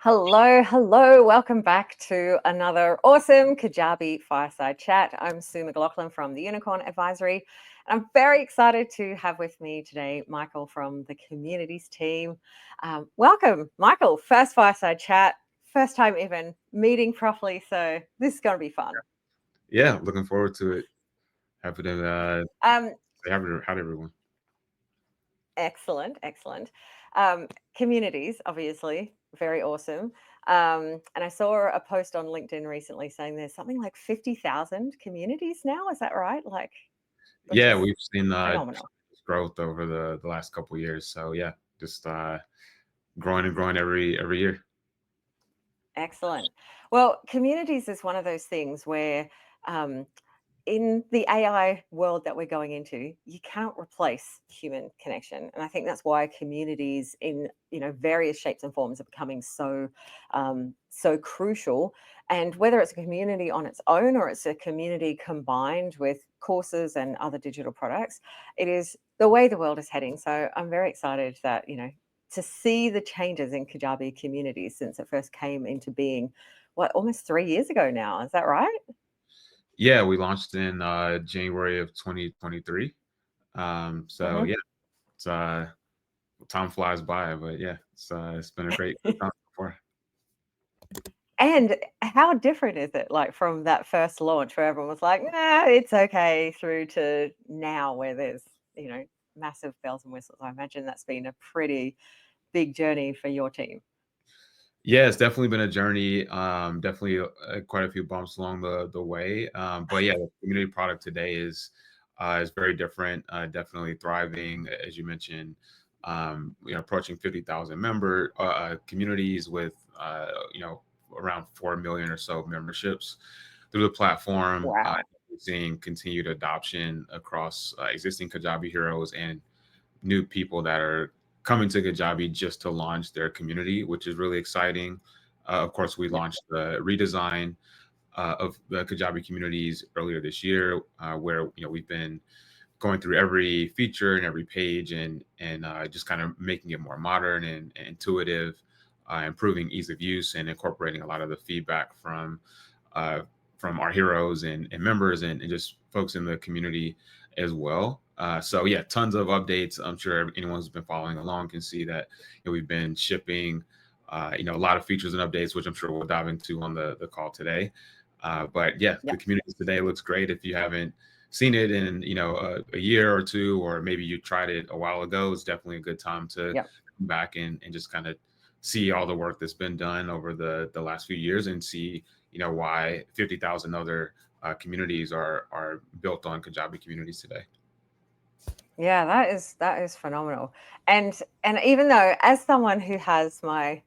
Hello. Welcome back to another awesome Kajabi Fireside Chat. I'm Sue McLachlan from the Unicorn Advisory. And I'm very excited to have with me today Michael from the Communities team. Welcome, Michael. First Fireside Chat, first time even meeting properly. So this is going to be fun. Yeah, looking forward to it. Happy to say hi to everyone. Excellent. Communities, obviously, very awesome. And I saw a post on LinkedIn recently saying there's something like 50,000 communities now. Is that right? Which Yeah, is we've seen phenomenal. growth over the last couple of years. So yeah, just growing and growing every year. Excellent. Well, communities is one of those things where um, in the AI world that we're going into, you can't replace human connection, and I think that's why communities in various shapes and forms are becoming so crucial. And whether it's a community on its own or it's a community combined with courses and other digital products, it is the way the world is heading. So I'm very excited that to see the changes in Kajabi communities since it first came into being. What, almost 3 years ago now? Is that right? Yeah, we launched in January of 2023. So Mhm. yeah, it's time flies by, but yeah, it's been a great time so far. And how different is it, like, from that first launch where everyone was like, "Nah, it's okay," through to now where there's, massive bells and whistles? I imagine that's been a pretty big journey for your team. Yeah, it's definitely been a journey. Definitely quite a few bumps along the way. But yeah, the community product today is very different. Definitely thriving, as you mentioned. Approaching 50,000 member communities with around 4 million or so memberships through the platform. Wow. Seeing continued adoption across existing Kajabi heroes and new people that are coming to Kajabi just to launch their community, which is really exciting. Of course, we Yeah. launched the redesign of the Kajabi communities earlier this year, where we've been going through every feature and every page and just kind of making it more modern and intuitive, improving ease of use and incorporating a lot of the feedback uh, from our heroes and members and just folks in the community as well. So yeah, tons of updates. I'm sure anyone who's been following along can see that we've been shipping a lot of features and updates, which I'm sure we'll dive into on the call today. But yeah, Yeah. the community today looks great. If you haven't seen it in a year or two, or maybe you tried it a while ago, it's definitely a good time to Yeah. come back and just kind of see all the work that's been done over the last few years and see why 50,000 other communities are built on Kajabi communities today. Yeah, that is phenomenal. And even though, as someone who has my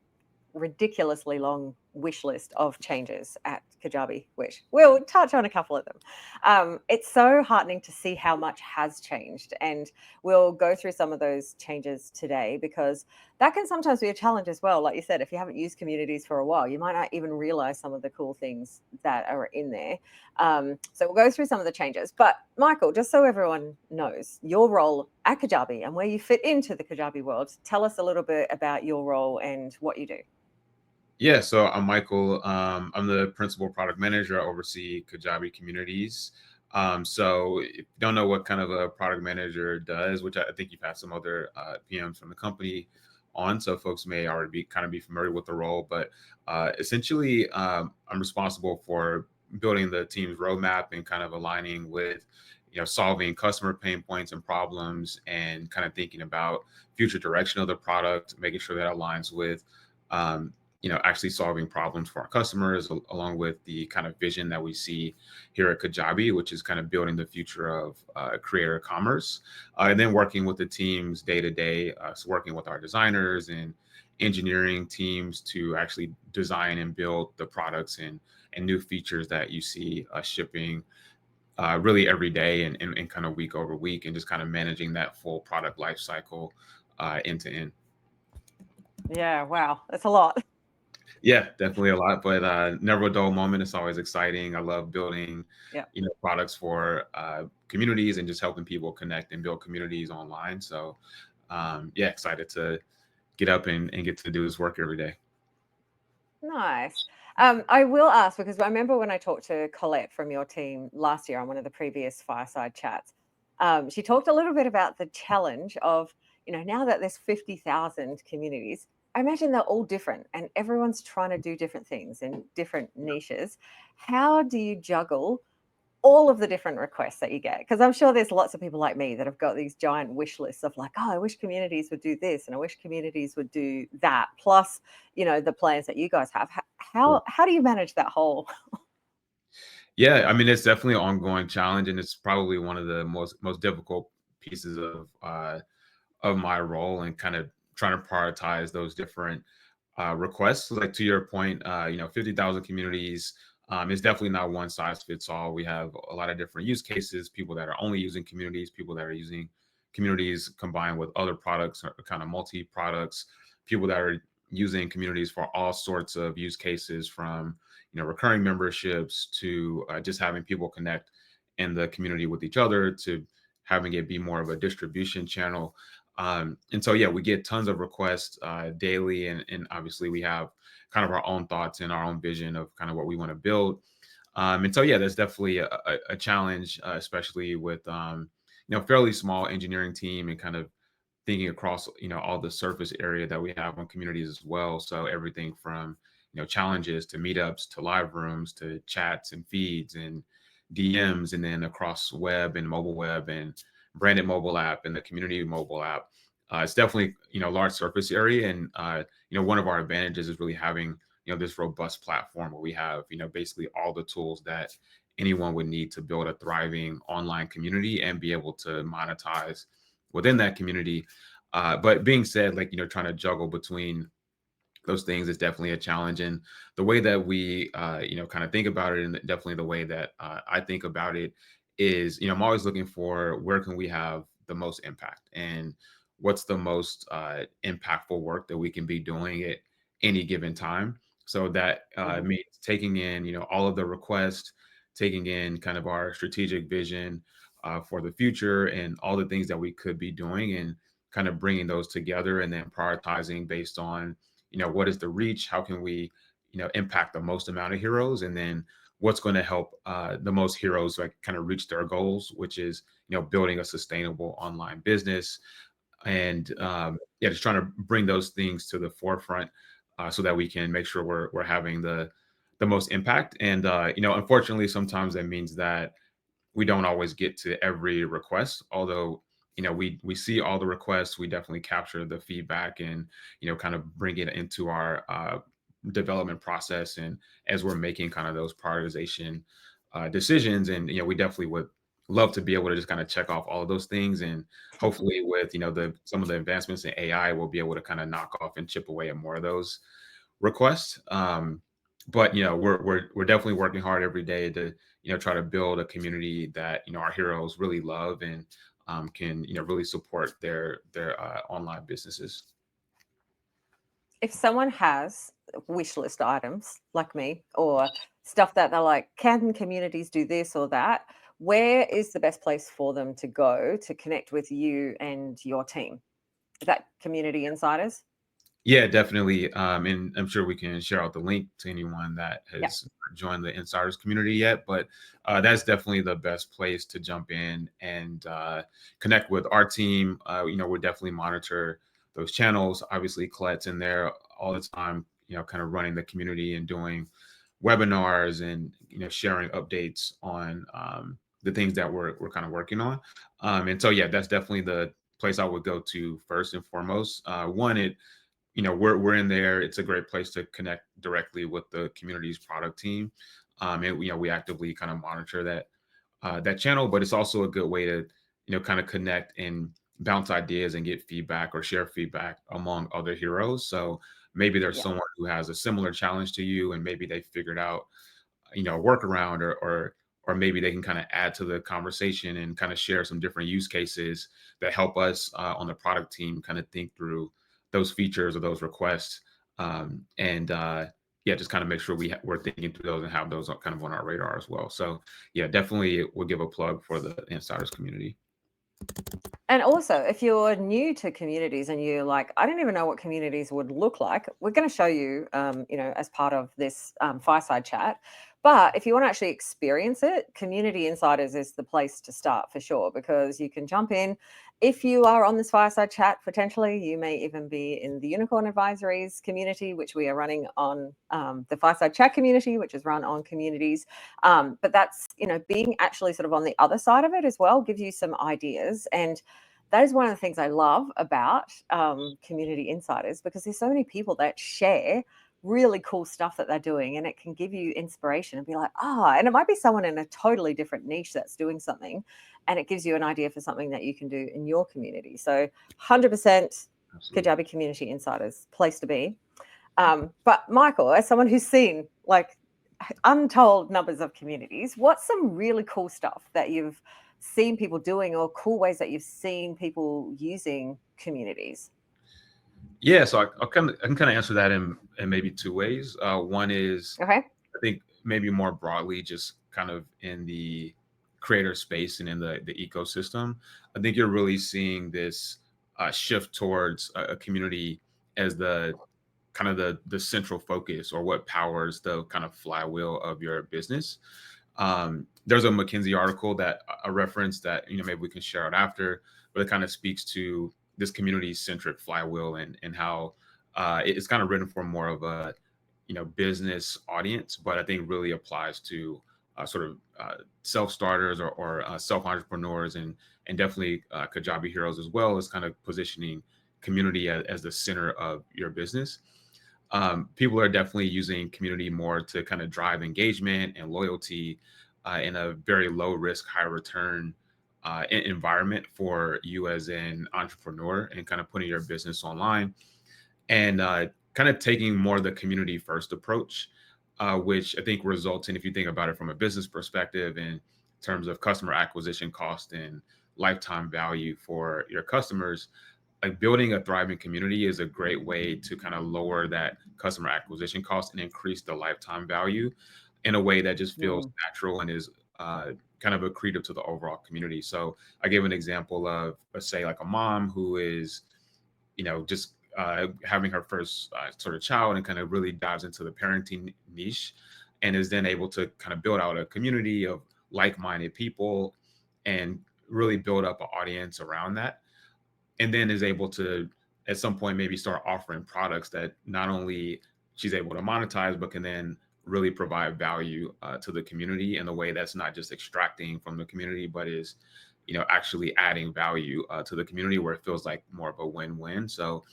ridiculously long wish list of changes at Kajabi, which we'll touch on a couple of them. It's so heartening to see how much has changed. And we'll go through some of those changes today because that can sometimes be a challenge as well. Like you said, if you haven't used communities for a while, you might not even realize some of the cool things that are in there. So we'll go through some of the changes. But Michael, just so everyone knows your role at Kajabi and where you fit into the Kajabi world, tell us a little bit about your role and what you do. Yeah, so I'm Michael. I'm the principal product manager. I oversee Kajabi Communities. So if you don't know what kind of a product manager does, which I think you've had some other PMs from the company on, so folks may already be familiar with the role. But essentially, I'm responsible for building the team's roadmap and kind of aligning with solving customer pain points and problems, and kind of thinking about future direction of the product, making sure that aligns with um, actually solving problems for our customers, along with the kind of vision that we see here at Kajabi, which is kind of building the future of creator commerce, and then working with the teams day to day, so working with our designers and engineering teams to actually design and build the products and new features that you see shipping really every day and kind of week over week, and just kind of managing that full product life cycle end to end. Yeah, wow, that's a lot. Yeah, definitely a lot, but never a dull moment. It's always exciting. I love building, Yeah. products for communities and just helping people connect and build communities online. So, yeah, excited to get up and get to do this work every day. Nice. I will ask because I remember when I talked to Colette from your team last year on one of the previous fireside chats, she talked a little bit about the challenge of, now that there's 50,000 communities, I imagine they're all different and everyone's trying to do different things in different niches. How do you juggle all of the different requests that you get? Because I'm sure there's lots of people like me that have got these giant wish lists of like, oh, I wish communities would do this and I wish communities would do that. Plus, the plans that you guys have. How do you manage that whole? Yeah, I mean, it's definitely an ongoing challenge, and it's probably one of the most difficult pieces of my role, and kind of trying to prioritize those different requests. Like to your point, 50,000 communities is definitely not one size fits all. We have a lot of different use cases, people that are only using communities, people that are using communities combined with other products or kind of multi products, people that are using communities for all sorts of use cases from recurring memberships to just having people connect in the community with each other to having it be more of a distribution channel. And so, yeah, we get tons of requests daily, and obviously we have kind of our own thoughts and our own vision of kind of what we want to build. And so, yeah, that's definitely a challenge, especially with fairly small engineering team and kind of thinking across all the surface area that we have on communities as well. So everything from challenges to meetups to live rooms to chats and feeds and DMs, and then across web and mobile web and branded mobile app and the community mobile app. It's definitely large surface area, and one of our advantages is really having this robust platform where we have basically all the tools that anyone would need to build a thriving online community and be able to monetize within that community. But being said, like trying to juggle between those things is definitely a challenge. And the way that we kind of think about it, and definitely the way that I think about it is, I'm always looking for where can we have the most impact, and what's the most impactful work that we can be doing at any given time. So that Mhm. means taking in all of the requests, taking in kind of our strategic vision for the future and all the things that we could be doing, and kind of bringing those together, and then prioritizing based on what is the reach, how can we impact the most amount of heroes, and then what's going to help the most heroes like kind of reach their goals, which is building a sustainable online business. And yeah, just trying to bring those things to the forefront so that we can make sure we're having the most impact. And unfortunately sometimes that means that we don't always get to every request, although we see all the requests. We definitely capture the feedback and kind of bring it into our development process, and as we're making kind of those prioritization decisions. And we definitely would love to be able to just kind of check off all of those things, and hopefully with the some of the advancements in AI, we'll be able to kind of knock off and chip away at more of those request. But we're definitely working hard every day to try to build a community that our heroes really love, and can really support their online businesses. If someone has wish list items like me or stuff that they're like, can communities do this or that? Where is the best place for them to go to connect with you and your team? Is that Community Insiders? Yeah, definitely. And I'm sure we can share out the link to anyone that Yeah. has joined the insiders community yet. But that's definitely the best place to jump in and connect with our team. We definitely monitor those channels. Obviously, Colette's in there all the time, kind of running the community and doing webinars and sharing updates on the things that we're kind of working on. And so, yeah, that's definitely the place I would go to first and foremost. One, it we're in there. It's a great place to connect directly with the community's product team, and we actively kind of monitor that channel. But it's also a good way to kind of connect and bounce ideas and get feedback or share feedback among other heroes. So maybe there's Yeah. someone who has a similar challenge to you, and maybe they figured out a workaround, or maybe they can kind of add to the conversation and kind of share some different use cases that help us on the product team kind of think through those features or those requests. And yeah, just kind of make sure we're thinking through those and have those kind of on our radar as well. So yeah, definitely we'll give a plug for the insiders community. And also, if you're new to communities and you're like, I don't even know what communities would look like, we're going to show you, as part of this fireside chat. But if you want to actually experience it, Community Insiders is the place to start for sure, because you can jump in. If you are on this fireside chat, potentially, you may even be in the Unicorn Advisories community, which we are running on the Fireside Chat community, which is run on Communities. But that's, being actually sort of on the other side of it as well, gives you some ideas. And that is one of the things I love about Community Insiders, because there's so many people that share really cool stuff that they're doing, and it can give you inspiration and be like, and it might be someone in a totally different niche that's doing something, and it gives you an idea for something that you can do in your community. So 100% Absolutely. Kajabi Community Insiders, place to be. But Michael, as someone who's seen like untold numbers of communities, what's some really cool stuff that you've seen people doing, or cool ways that you've seen people using communities? Yeah, so I can kind of answer that in maybe two ways. One is, Okay. I think maybe more broadly, just kind of in the creator space and in the ecosystem. I think you're really seeing this shift towards a community as the kind of the central focus, or what powers the kind of flywheel of your business. There's a McKinsey article that a reference that maybe we can share out after, but it kind of speaks to this community centric flywheel, and how it's kind of written for more of a business audience, but I think really applies to sort of self starters, or self entrepreneurs, and definitely Kajabi heroes, as well as kind of positioning community as the center of your business. People are definitely using community more to kind of drive engagement and loyalty in a very low risk, high return environment for you as an entrepreneur, and kind of putting your business online, and kind of taking more of the community first approach, which I think results in, if you think about it from a business perspective, in terms of customer acquisition cost and lifetime value for your customers, like building a thriving community is a great way to kind of lower that customer acquisition cost and increase the lifetime value in a way that just feels Mm, natural and is kind of accretive to the overall community. So I gave an example of, let's say, like a mom who is, just having her first sort of child, and kind of really dives into the parenting niche, and is then able to kind of build out a community of like-minded people, and really build up an audience around that, and then is able to at some point maybe start offering products that not only she's able to monetize, but can then really provide value to the community in a way that's not just extracting from the community, but is actually adding value to the community, where it feels like more of a win-win. So,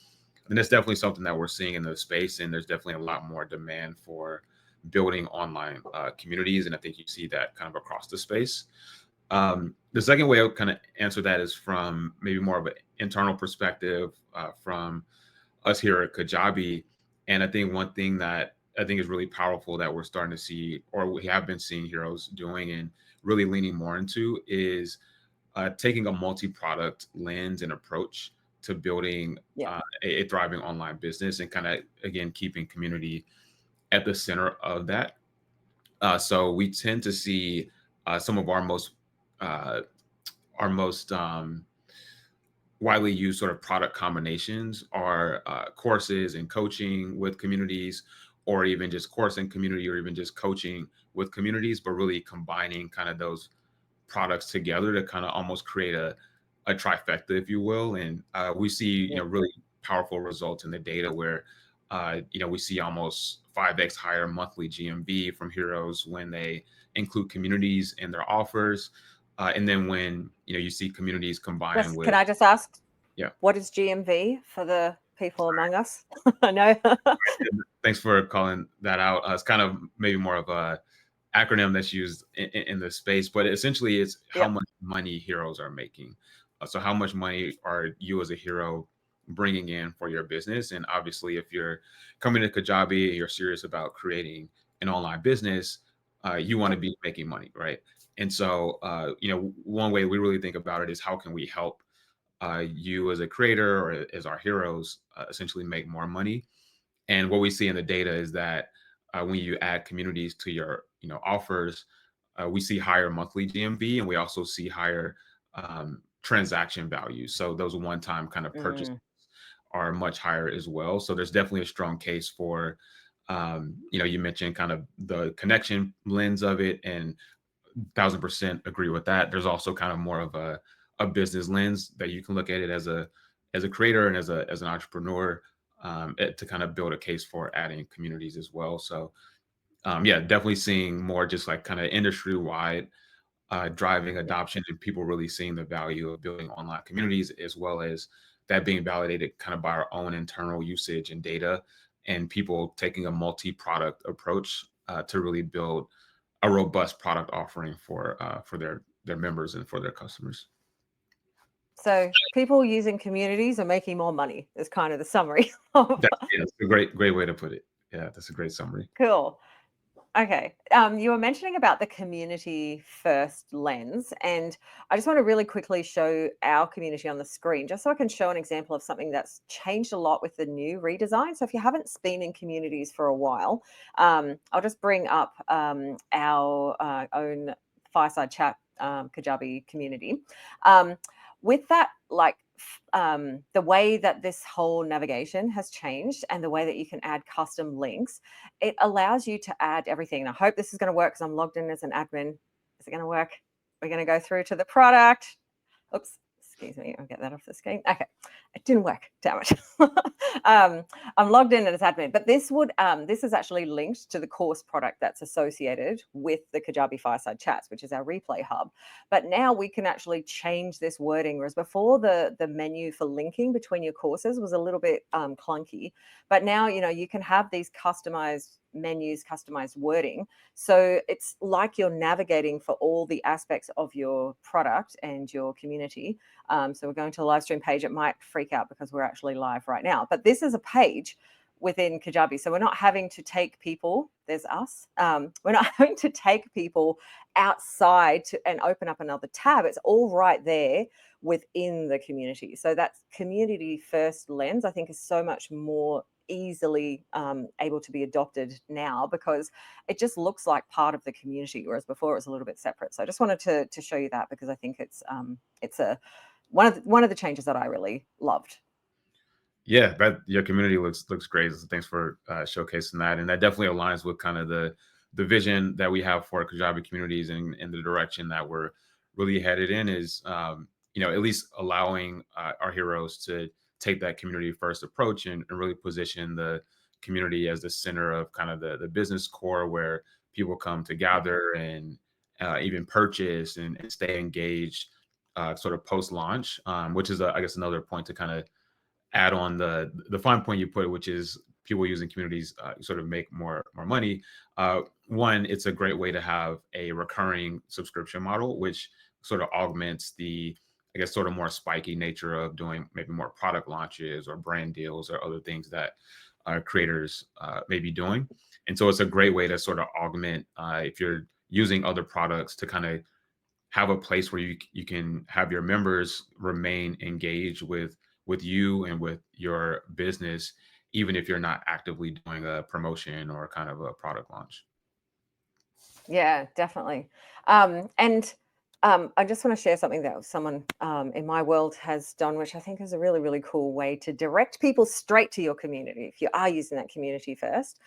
and that's definitely something that we're seeing in the space, and there's definitely a lot more demand for building online communities, and I think you see that kind of across the space. The second way I would kind of answer that is from maybe more of an internal perspective, from us here at Kajabi. And I think one thing that I think is really powerful that we're starting to see, or we have been seeing heroes doing and really leaning more into, is taking a multi-product lens and approach to building yeah. a thriving online business, and kind of, again, keeping community at the center of that. So we tend to see some of uh, our most widely used sort of product combinations are courses and coaching with communities, or even just course and community, or even just coaching with communities, but really combining kind of those products together to kind of almost create a trifecta, if you will. And we see, Yeah. really powerful results in the data, where, we see almost 5x higher monthly GMV from heroes when they include communities in their offers. And then when, you see communities combine Just, can with, I just ask, yeah. what is GMV for the people among us? I know. Thanks for calling that out. It's kind of maybe more of a acronym that's used in the space, but essentially it's how Yep. much money heroes are making. So how much money are you as a hero bringing in for your business? And obviously, if you're coming to Kajabi and you're serious about creating an online business, you want to Yep. be making money, right? And so, one way we really think about it is, how can we help you as a creator, or as our heroes, essentially make more money? And what we see in the data is that when you add communities to your offers, we see higher monthly GMV, and we also see higher transaction value. So those one-time kind of purchases are much higher as well. So there's definitely a strong case for, you mentioned kind of the connection lens of it, and 1,000% agree with that. There's also kind of more of a business lens that you can look at it as a creator and as an entrepreneur, to kind of build a case for adding communities as well. So yeah, definitely seeing more just like kind of industry wide driving adoption and people really seeing the value of building online communities, as well as that being validated kind of by our own internal usage and data, and people taking a multi-product approach to really build a robust product offering for their members and for their customers. So people using communities are making more money is kind of the summary. That's a great way to put it. Yeah, that's a great summary. Cool. Okay. You were mentioning about the community first lens, and I just want to really quickly show our community on the screen, just so I can show an example of something that's changed a lot with the new redesign. So if you haven't been in communities for a while, I'll just bring up our own Fireside Chat Kajabi community. With that, like the way that this whole navigation has changed and the way that you can add custom links, it allows you to add everything. And I hope this is going to work because I'm logged in as an admin. Is it going to work? We're going to go through to the product. Oops, excuse me. I'll get that off the screen. Okay, it didn't work. Damn it. I'm logged in as admin, but this is actually linked to the course product that's associated with the Kajabi Fireside Chats, which is our replay hub. But now we can actually change this wording, whereas before the menu for linking between your courses was a little bit clunky. But now, you can have these customized menus, customized wording. So it's like you're navigating for all the aspects of your product and your community. So we're going to the live stream page. It might freak out because we're actually live right now, but this is a page within Kajabi. So we're not having to take people, there's us. We're not having to take people outside and open up another tab. It's all right there within the community. So that community first lens, I think, is so much more easily able to be adopted now because it just looks like part of the community, whereas before it was a little bit separate. So I just wanted to show you that because I think it's one of the changes that I really loved. Yeah, that your community looks great. So thanks for showcasing that, and that definitely aligns with kind of the vision that we have for Kajabi Communities and the direction that we're really headed in is at least allowing our heroes to take that community first approach and really position the community as the center of kind of the business core where people come to gather and even purchase and stay engaged sort of post launch, which is I guess another point to kind of add on the fine point you put, which is people using communities sort of make more money. One, it's a great way to have a recurring subscription model, which sort of augments the, I guess, sort of more spiky nature of doing maybe more product launches or brand deals or other things that creators may be doing. And so it's a great way to sort of augment if you're using other products to kind of have a place where you can have your members remain engaged with you and with your business, even if you're not actively doing a promotion or kind of a product launch. Yeah, definitely. I just want to share something that someone in my world has done, which I think is a really, really cool way to direct people straight to your community. If you are using that community first,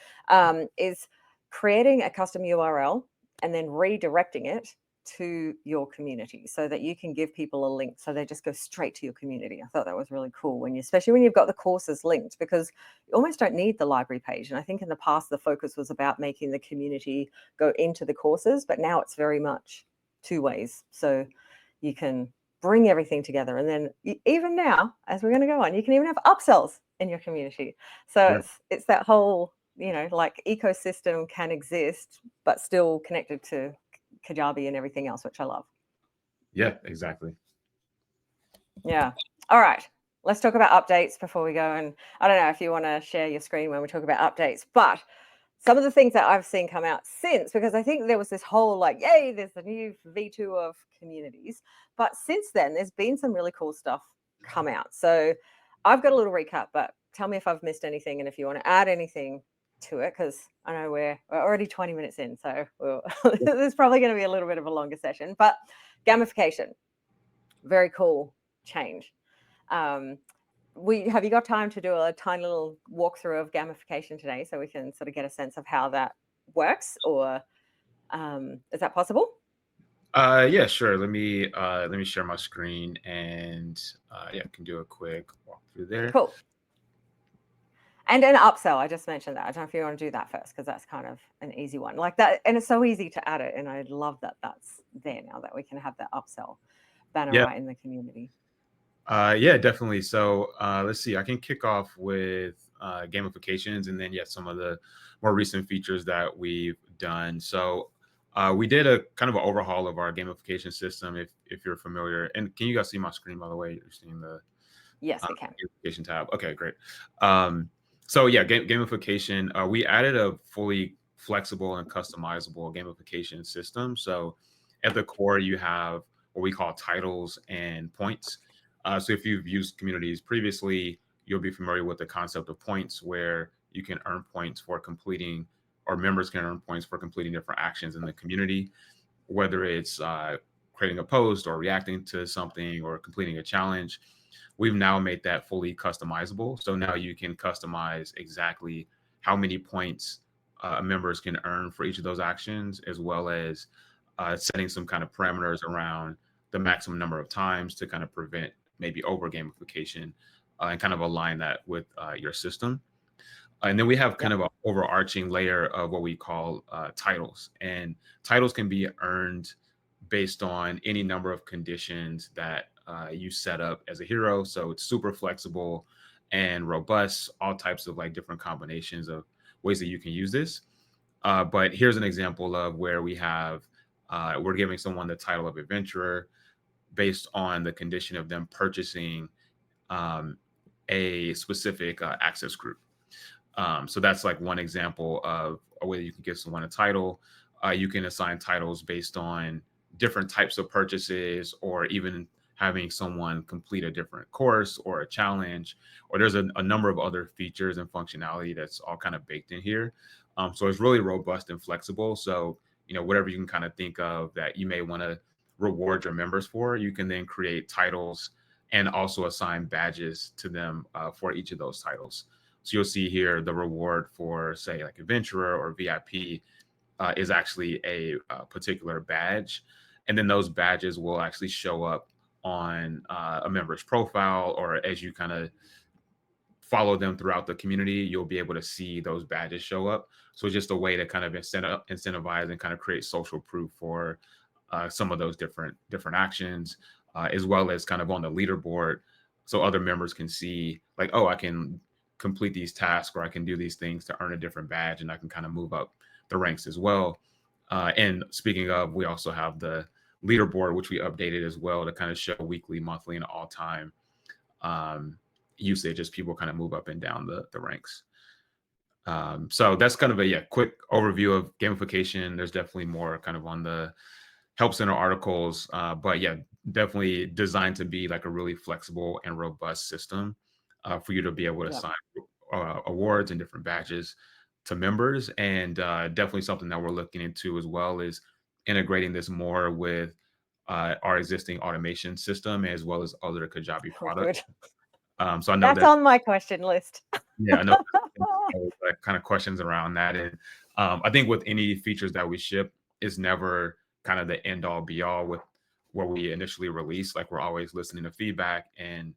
is creating a custom URL and then redirecting it to your community so that you can give people a link so they just go straight to your community. I thought that was really cool especially when you've got the courses linked, because you almost don't need the library page. And I think in the past the focus was about making the community go into the courses, but now it's very much two ways. So you can bring everything together, and then even now, as we're going to go on, you can even have upsells in your community. So Yeah. it's that whole like ecosystem can exist but still connected to Kajabi and everything else, which I love. Yeah, exactly. Yeah. All right. Let's talk about updates before we go. And I don't know if you want to share your screen when we talk about updates, but some of the things that I've seen come out since, because I think there was this whole like, yay, there's the new V2 of communities. But since then, there's been some really cool stuff come out. So I've got a little recap, but tell me if I've missed anything and if you want to add anything to it, because I know we're already 20 minutes in, so this is probably going to be a little bit of a longer session. But gamification, very cool. change. Have you got time to do a tiny little walkthrough of gamification today, so we can sort of get a sense of how that works, or is that possible? Yeah, sure. Let me share my screen and yeah, I can do a quick walkthrough there. Cool. And an upsell, I just mentioned that. I don't know if you want to do that first, because that's kind of an easy one. Like that, and it's so easy to add it. And I love that that's there now, that we can have that upsell banner Yeah, right in the community. yeah, definitely. So let's see. I can kick off with gamifications, and then yeah, some of the more recent features that we've done. So we did a kind of an overhaul of our gamification system. If you're familiar, and can you guys see my screen by the way? You're seeing the Yes, we can. gamification tab. Okay, great. Um, so yeah, gamification. We added a fully flexible and customizable gamification system. So at the core, you have what we call titles and points. So if you've used communities previously, you'll be familiar with the concept of points, where you can earn points for completing, or members can earn points for completing different actions in the community, whether it's creating a post or reacting to something or completing a challenge. We've now made that fully customizable. So now you can customize exactly how many points members can earn for each of those actions, as well as setting some kind of parameters around the maximum number of times to kind of prevent maybe over gamification, and kind of align that with your system. And then we have kind Yep. of an overarching layer of what we call titles. And titles can be earned based on any number of conditions that you set up as a hero. So it's super flexible and robust, all types of like different combinations of ways that you can use this. But here's an example of where we're giving someone the title of adventurer based on the condition of them purchasing um, a specific access group. So that's like one example of a way that you can give someone a title. You can assign titles based on different types of purchases, or even having someone complete a different course or a challenge, or there's a number of other features and functionality that's all kind of baked in here. So it's really robust and flexible. So, whatever you can kind of think of that you may want to reward your members for, you can then create titles and also assign badges to them for each of those titles. So you'll see here the reward for, say, like adventurer or VIP is actually a particular badge. And then those badges will actually show up on a member's profile, or as you kind of follow them throughout the community, you'll be able to see those badges show up. So it's just a way to kind of incentivize and kind of create social proof for some of those different actions, as well as kind of on the leaderboard, so other members can see like, oh, I can complete these tasks, or I can do these things to earn a different badge, and I can kind of move up the ranks as well. And speaking of, we also have the leaderboard, which we updated as well to kind of show weekly, monthly, and all time usage as people kind of move up and down the ranks. So that's kind of a quick overview of gamification. There's definitely more kind of on the help center articles, but yeah, definitely designed to be like a really flexible and robust system for you to be able to Yep. assign awards and different badges to members. And definitely something that we're looking into as well is integrating this more with our existing automation system, as well as other Kajabi Oh, products. good. So I know That's that, on my question list. yeah, I know like kind of questions around that. And I think with any features that we ship, is never kind of the end all be all with what we initially release. Like, we're always listening to feedback, and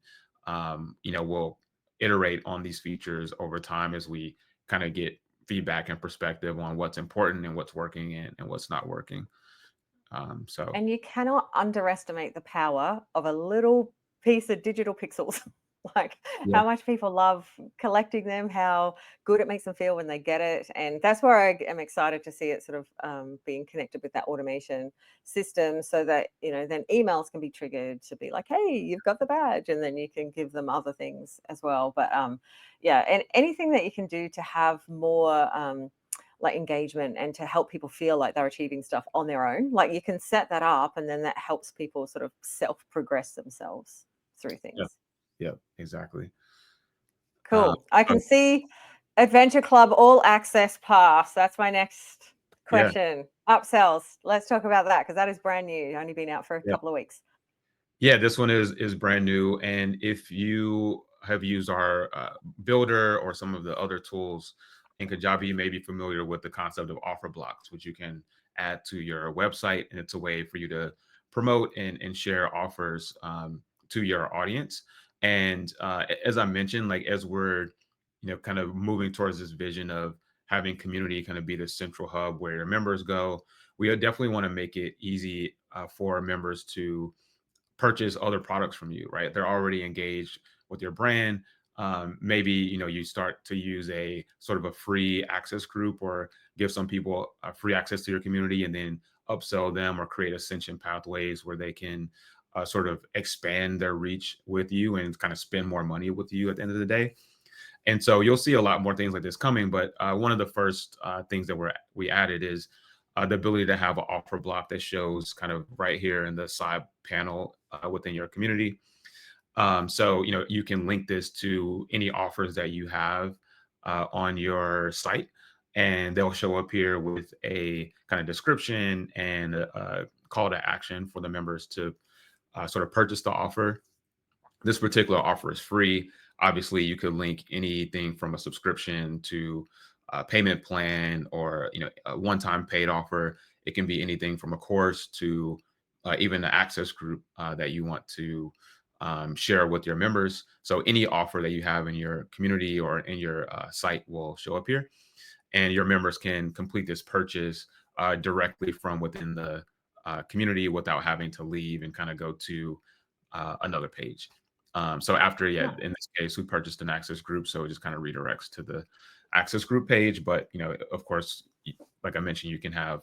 we'll iterate on these features over time as we kind of get feedback and perspective on what's important and what's working and what's not working. So And you cannot underestimate the power of a little piece of digital pixels. Like yeah, how much people love collecting them, how good it makes them feel when they get it. And that's where I am excited to see it sort of being connected with that automation system, so that, then emails can be triggered to be like, hey, you've got the badge. And then you can give them other things as well. But yeah, and anything that you can do to have more like engagement, and to help people feel like they're achieving stuff on their own. Like you can set that up, and then that helps people sort of self progress themselves through yeah, things. yeah, exactly. Um, Cool. I so, can see Adventure Club All Access Pass. That's my next yeah, question. Upsells. Let's talk about that, because that is brand new. Only been out for a yeah. couple of weeks. Yeah, this one is brand new, and if you have used our builder or some of the other tools in Kajabi, you may be familiar with the concept of offer blocks, which you can add to your website, and it's a way for you to promote and share offers to your audience. And as I mentioned, like as we're kind of moving towards this vision of having community kind of be the central hub where your members go, we definitely want to make it easy for members to purchase other products from you, right? They're already engaged with your brand. Maybe you start to use a sort of a free access group or give some people free access to your community, and then upsell them or create ascension pathways where they can sort of expand their reach with you and kind of spend more money with you at the end of the day. And so you'll see a lot more things like this coming. But one of the first things that we added is the ability to have an offer block that shows kind of right here in the side panel within your community. So you can link this to any offers that you have on your site, and they'll show up here with a kind of description and a call to action for the members to sort of purchase the offer. This particular offer is free. Obviously, you could link anything from a subscription to a payment plan or a one-time paid offer. It can be anything from a course to even an access group that you want to share with your members. So any offer that you have in your community or in your site will show up here, and your members can complete this purchase directly from within the community without having to leave and kind of go to another page. So after, Yeah. in this case, we purchased an access group, so it just kind of redirects to the access group page. But of course, like I mentioned, you can have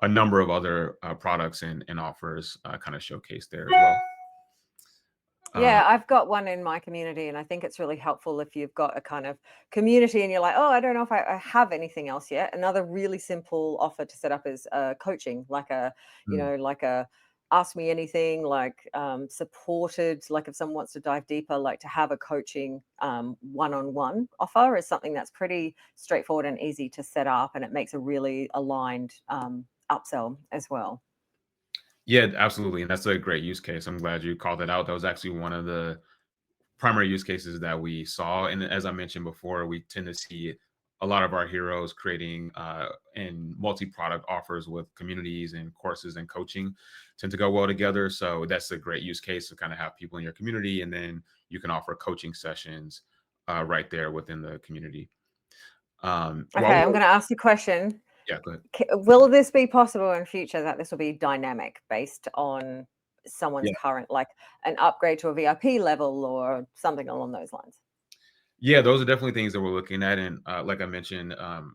a number of other products and offers kind of showcased there as well. Yeah, I've got one in my community, and I think it's really helpful if you've got a kind of community and you're like, oh, I don't know if I have anything else yet. Another really simple offer to set up is coaching, like Mm. like a ask me anything, like supported, like if someone wants to dive deeper, like to have a coaching one-on-one offer is something that's pretty straightforward and easy to set up, and it makes a really aligned upsell as well. Yeah, absolutely, and that's a great use case. I'm glad you called that out. That was actually one of the primary use cases that we saw. And as I mentioned before, we tend to see a lot of our heroes creating and multi-product offers with communities and courses and coaching tend to go well together. So that's a great use case to kind of have people in your community, and then you can offer coaching sessions right there within the community. While Okay, I'm we're going to ask you a question. Yeah, go ahead. Will this be possible in future that this will be dynamic based on someone's Yeah. current, like an upgrade to a VIP level or something along those lines? Yeah, those are definitely things that we're looking at. And like I mentioned,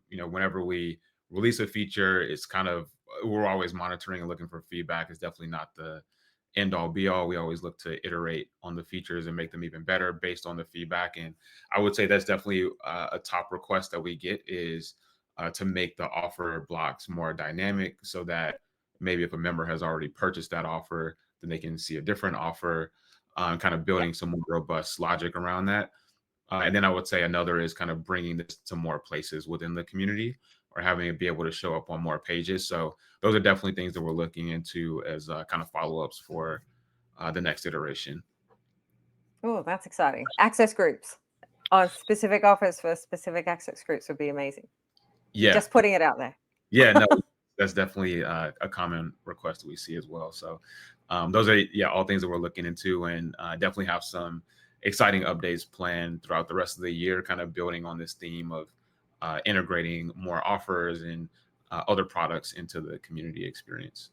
whenever we release a feature, it's kind of we're always monitoring and looking for feedback. It's definitely not the end all be all. We always look to iterate on the features and make them even better based on the feedback. And I would say that's definitely a top request that we get is to make the offer blocks more dynamic, so that maybe if a member has already purchased that offer, then they can see a different offer. Kind of Yeah. building some more robust logic around that. And then I would say another is kind of bringing this to more places within the community or having it be able to show up on more pages. So those are definitely things that we're looking into as kind of follow-ups for the next iteration. Oh, that's exciting. Access groups. Specific offers for specific access groups would be amazing. Yeah, Just putting it out there. yeah, no, that's definitely a common request that we see as well. So those are all things that we're looking into, and definitely have some exciting updates planned throughout the rest of the year, kind of building on this theme of integrating more offers and other products into the community experience.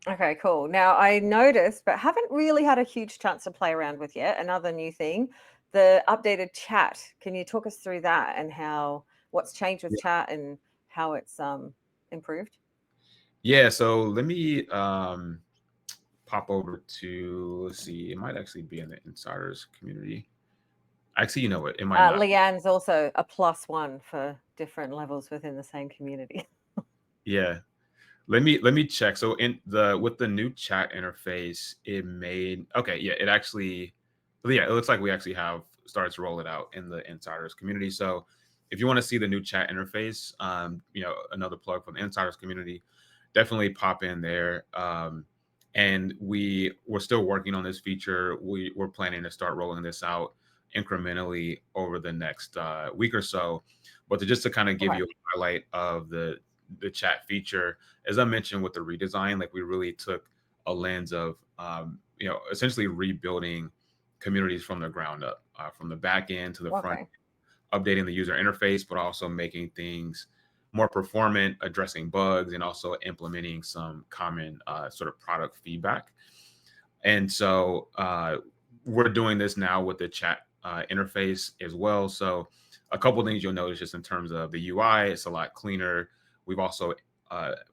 Okay, cool. Now I noticed, but haven't really had a huge chance to play around with yet. Another new thing, the updated chat. Can you talk us through that and how what's changed with chat and how it's improved? Yeah, so let me pop over to, let's see, it might actually be in the insiders community. Actually, you know what? It might not. Leanne's also a +1 for different levels within the same community. Yeah. Let me check. So in the with the new chat interface, it made okay, yeah, it actually yeah, it looks like we actually have started to roll it out in the insiders community. So if you want to see the new chat interface, another plug from the insiders community, definitely pop in there. And we're still working on this feature. We're planning to start rolling this out incrementally over the next week or so. But to kind of give Okay. you a highlight of the chat feature, as I mentioned with the redesign, like we really took a lens of essentially rebuilding communities from the ground up, from the back end to the front, Okay. updating the user interface, but also making things more performant, addressing bugs, and also implementing some common sort of product feedback. And so we're doing this now with the chat interface as well. So a couple of things you'll notice just in terms of the UI, it's a lot cleaner. We've also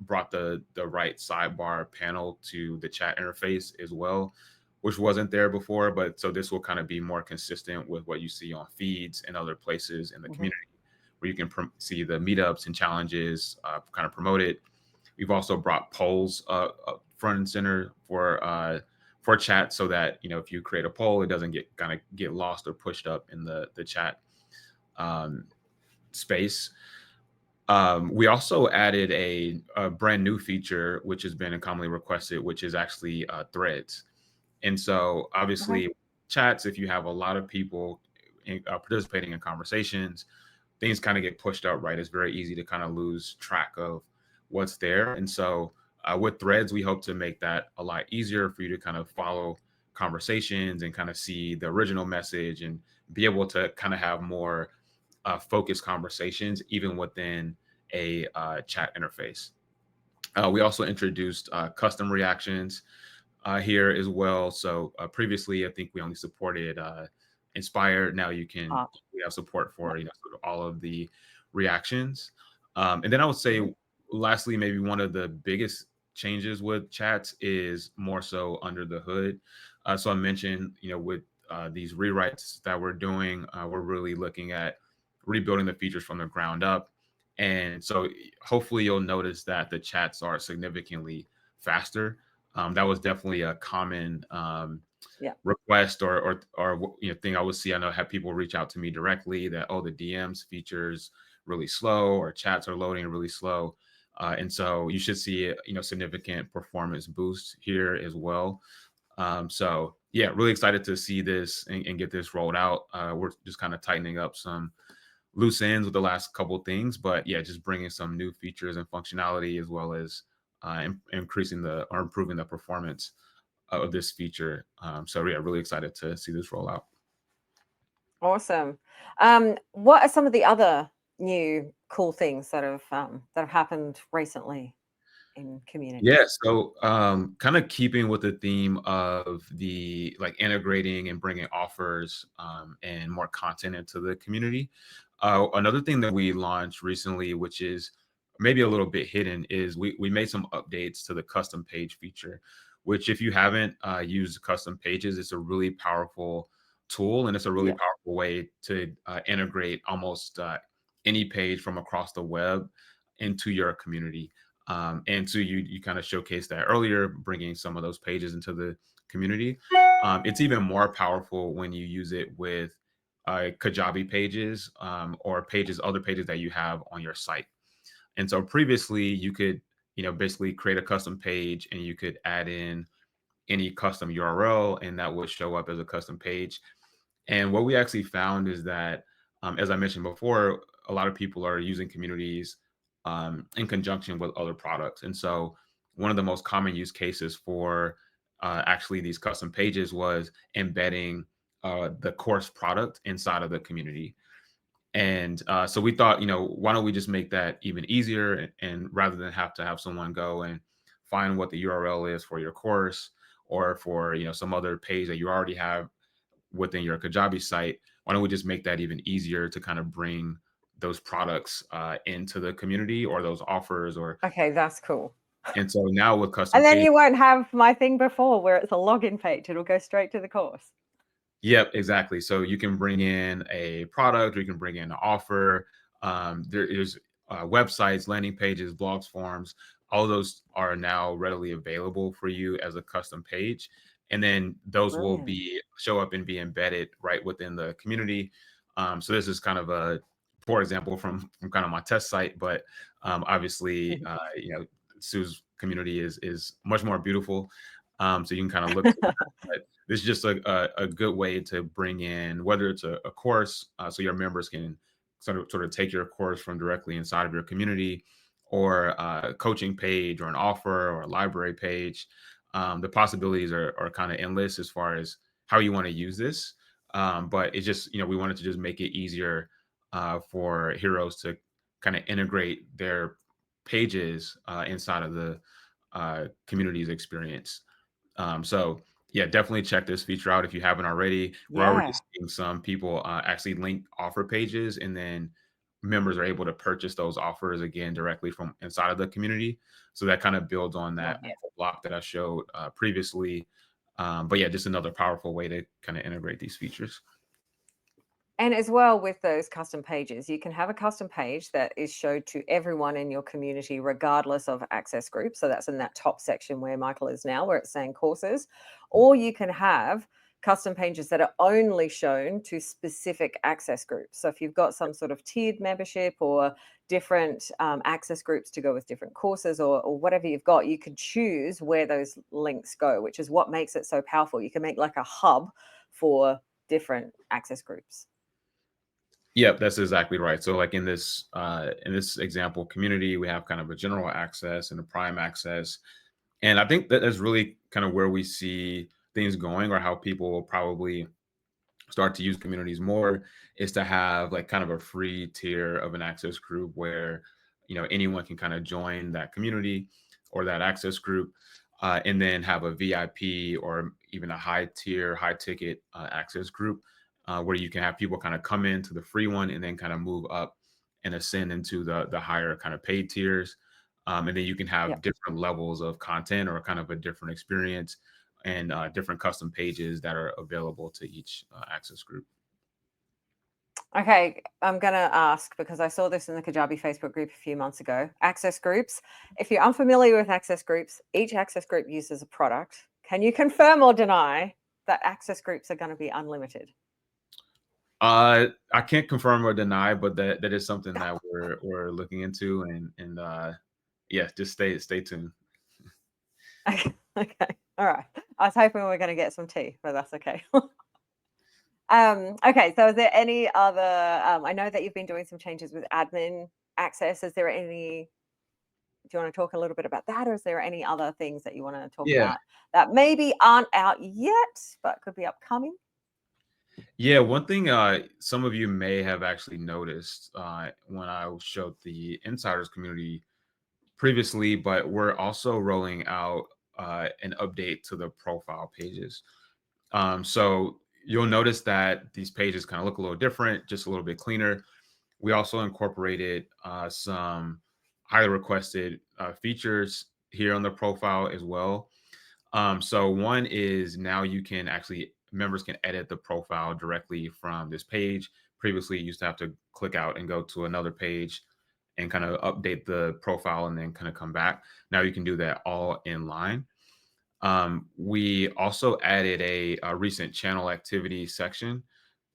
brought the right sidebar panel to the chat interface as well, which wasn't there before. But so this will kind of be more consistent with what you see on feeds and other places in the Hmm. community, where you can see the meetups and challenges kind of promoted. We've also brought polls up front and center for chat, so that if you create a poll, it doesn't get lost or pushed up in the chat um, space. We also added a brand new feature, which has been commonly requested, which is actually threads. And so, Okay. obviously, chats, if you have a lot of people participating in conversations, things kind of get pushed up, right? It's very easy to kind of lose track of what's there. And so, with threads, we hope to make that a lot easier for you to kind of follow conversations and kind of see the original message and be able to kind of have more focused conversations, even within a chat interface. We also introduced custom reactions here as well. So previously, I think we only supported Inspire. Now Ah, we have support yeah. for sort of all of the reactions. And then I would say, Hmm. lastly, maybe one of the biggest changes with chats is more so under the hood. So I mentioned, with these rewrites that we're doing, we're really looking at rebuilding the features from the ground up. And so hopefully you'll notice that the chats are significantly faster. That was definitely a common Yeah. request or thing I would see. I know have people reach out to me directly that, oh, the DMs features really slow, or chats are loading really slow. And so you should see significant performance boost here as well. So yeah, really excited to see this and get this rolled out. We're just kind of tightening up some loose ends with the last couple of things, but yeah, just bringing some new features and functionality, as well as increasing or improving the performance of this feature. So yeah, really excited to see this roll out. Awesome. What are some of the other new cool things that have happened recently in Yeah, communities? so kind of keeping with the theme of the like integrating and bringing offers and more content into the community. Another thing that we launched recently, which is maybe a little bit hidden, is we made some updates to the custom page feature. Which, if you haven't used custom pages, it's a really powerful tool, and it's a really Yeah. powerful way to integrate almost any page from across the web into your community. And so you kind of showcased that earlier, bringing some of those pages into the community. It's even more powerful when you use it with Kajabi pages, or other pages that you have on your site. And so previously, you could basically create a custom page, and you could add in any custom URL, and that would show up as a custom page. And what we actually found is that, as I mentioned before, a lot of people are using communities in conjunction with other products. And so, one of the most common use cases for actually these custom pages was embedding the course product inside of the community. And so we thought, why don't we just make that even easier? And rather than have to have someone go and find what the URL is for your course, or for some other page that you already have within your Kajabi site, why don't we just make that even easier to kind of bring those products into the community, or those offers, or Okay, that's cool. and so now with custom And then page. you won't have my thing before where it's a login page. It'll go straight to the course. Yep, exactly. So you can bring in a product, or you can bring in an offer. There is websites, landing pages, blogs, forms. All of those are now readily available for you as a custom page, and then those will Brilliant. be show up and be embedded right within the community. So this is kind of a poor example from kind of my test site, but obviously, Sue's community is much more beautiful. So you can kind of look to that. But this is just a good way to bring in, whether it's a course, so your members can sort of take your course from directly inside of your community, or a coaching page, or an offer, or a library page. The possibilities are kind of endless as far as how you want to use this. But it's just, we wanted to just make it easier for heroes to kind of integrate their pages inside of the community's experience. So yeah, definitely check this feature out if you haven't already. We're already Yeah. seeing some people actually link offer pages, and then members are able to purchase those offers again directly from inside of the community. So that kind of builds on that Love it. offer block that I showed previously. But yeah, just another powerful way to kind of integrate these features. And as well with those custom pages, you can have a custom page that is showed to everyone in your community, regardless of access group. So that's in that top section where Michael is now, where it's saying courses. Or you can have custom pages that are only shown to specific access groups. So if you've got some sort of tiered membership, or different access groups to go with different courses, or whatever you've got, you could choose where those links go, which is what makes it so powerful. You can make like a hub for different access groups. Yep, that's exactly right. So like in this example community, we have kind of a general access and a prime access. And I think that is really kind of where we see things going, or how people will probably start to use communities more, is to have like kind of a free tier of an access group where anyone can kind of join that community or that access group, and then have a VIP or even a high tier, high ticket access group, where you can have people kind of come into the free one and then kind of move up and ascend into the higher kind of paid tiers. And then you can have Yep. different levels of content, or kind of a different experience, and different custom pages that are available to each access group. Okay, I'm going to ask because I saw this in the Kajabi Facebook group a few months ago. Access groups. If you're unfamiliar with access groups, each access group uses a product. Can you confirm or deny that access groups are going to be unlimited? I can't confirm or deny, but that is something that we're looking into, and yeah, just stay tuned. Okay. Okay. All right. I was hoping we were going to get some tea, but that's okay. Okay. So, is there any other? I know that you've been doing some changes with admin access. Is there any? Do you want to talk a little bit about that, or is there any other things that you want to talk Yeah, about that maybe aren't out yet but could be upcoming? yeah. One thing some of you may have actually noticed when I showed the insiders community previously, but we're also rolling out an update to the profile pages. So you'll notice that these pages kind of look a little different, just a little bit cleaner. We also incorporated some highly requested features here on the profile as well. So one is, now you can actually, members can edit the profile directly from this page. Previously, you used to have to click out and go to another page and kind of update the profile and then kind of come back. Now you can do that all in line. We also added a recent channel activity section,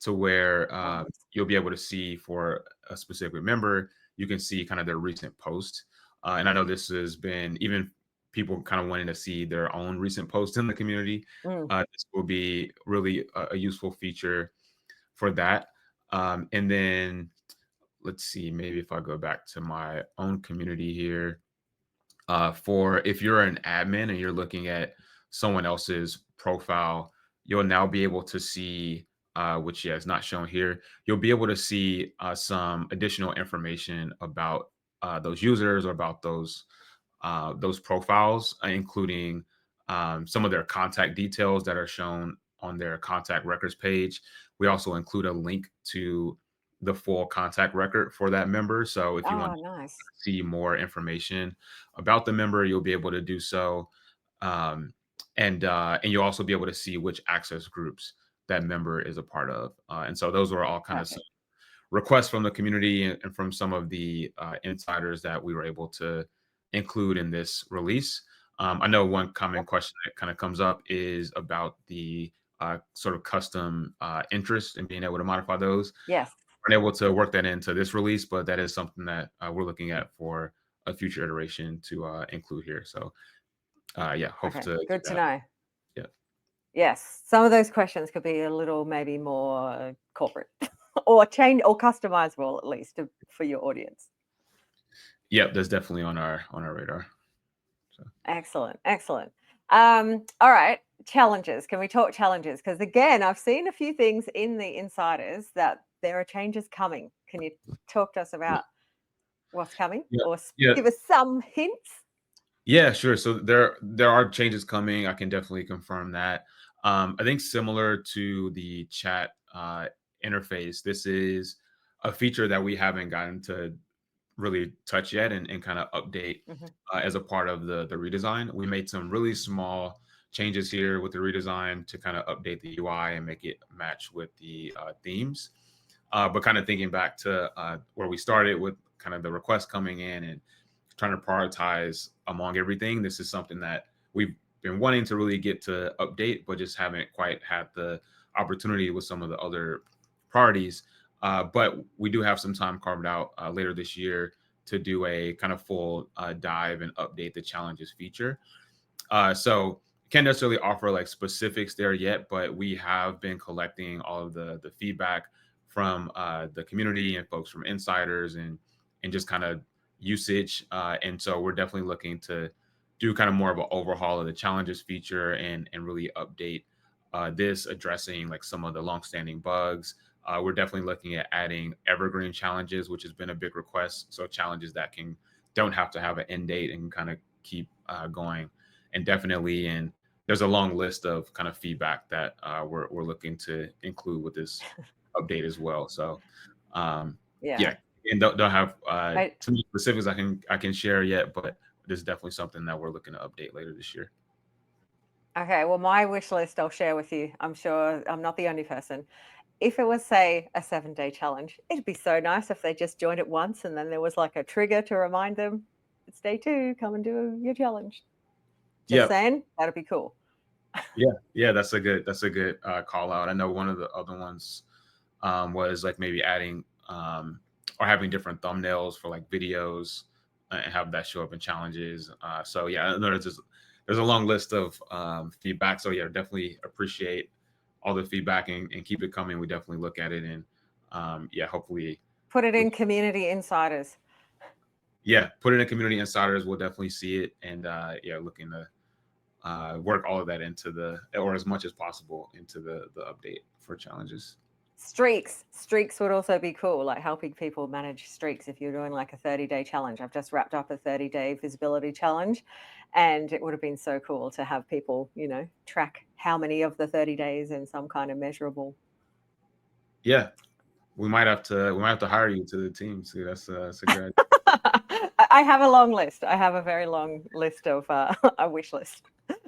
to where Oh, you'll be able to see, for a specific member, you can see kind of their recent post. And I know this has been, even people kind of wanting to see their own recent posts in the community. mm, This will be really a useful feature for that. And then let's see, maybe if I go back to my own community here, for if you're an admin and you're looking at someone else's profile, you'll now be able to see, which yeah, is not shown here. You'll be able to see some additional information about those users, or about those profiles, including some of their contact details that are shown on their contact records page. We also include a link to the full contact record for that member. So if you want oh, nice. see more information about the member, you'll be able to do so. Um, and you'll also be able to see which access groups that member is a part of. And so those were all kind of some Perfect. requests from the community, and from some of the insiders that we were able to include in this release. I know one common Yep. question that kind of comes up is about the sort of custom interest, and being able to modify those. Yes. We're able to work that into this release, but that is something that we're looking at for a future iteration to include here. So yeah, hope Okay. to get Good to that. know. Yes, some of those questions could be a little maybe more corporate or change or customizable at least for your audience. Yep, that's definitely on our radar. So. Excellent, excellent. All right, challenges. Can we talk challenges? Because again, I've seen a few things in the insiders that there are changes coming. Can you talk to us about what's coming, Yeah, or yeah, give us some hints? yeah, sure. So there are changes coming. I can definitely confirm that. I think similar to the chat interface, this is a feature that we haven't gotten to really touch yet and kind of update Hmm. as a part of the redesign. We made some really small changes here with the redesign to kind of update the UI and make it match with the themes. But kind of thinking back to where we started with kind of the requests coming in and trying to prioritize among everything. This is something that we've been wanting to really get to update, but just haven't quite had the opportunity with some of the other priorities. But we do have some time carved out later this year to do a kind of full dive and update the challenges feature. So can't necessarily offer like specifics there yet, but we have been collecting all of the feedback from the community and folks from insiders and just kind of usage. And so we're definitely looking to do kind of more of an overhaul of the challenges feature and really update this, addressing like some of the longstanding bugs. We're definitely looking at adding evergreen challenges, which has been a big request. So challenges that don't have to have an end date and kind of keep going. And definitely, and there's a long list of kind of feedback that we're looking to include with this update as well. So Yeah. yeah, and don't have I, too many specifics I can share yet, but this is definitely something that we're looking to update later this year. okay. Well, my wish list I'll share with you. I'm sure I'm not the only person. If it was, say, a 7-day challenge, it'd be so nice if they just joined it once and then there was like a trigger to remind them it's day 2, come and do your challenge. Just Yeah, saying, that'd be cool. yeah, that's a good call out. I know one of the other ones was like maybe adding or having different thumbnails for like videos and have that show up in challenges. So yeah, there's a long list of feedback. So yeah, definitely appreciate all the feedback and keep it coming. We definitely look at it and yeah, hopefully Put it we in community insiders. yeah put it in community insiders. We'll definitely see it and yeah, looking to work all of that into or as much as possible into the update for challenges. Streaks would also be cool, like helping people manage streaks. If you're doing like a 30-day challenge, I've just wrapped up a 30-day visibility challenge, and it would have been so cool to have people, track how many of the 30 days in some kind of measurable. Yeah, we might have to hire you to the team. So that's a great. I have a long list. I have a very long list of a wish list.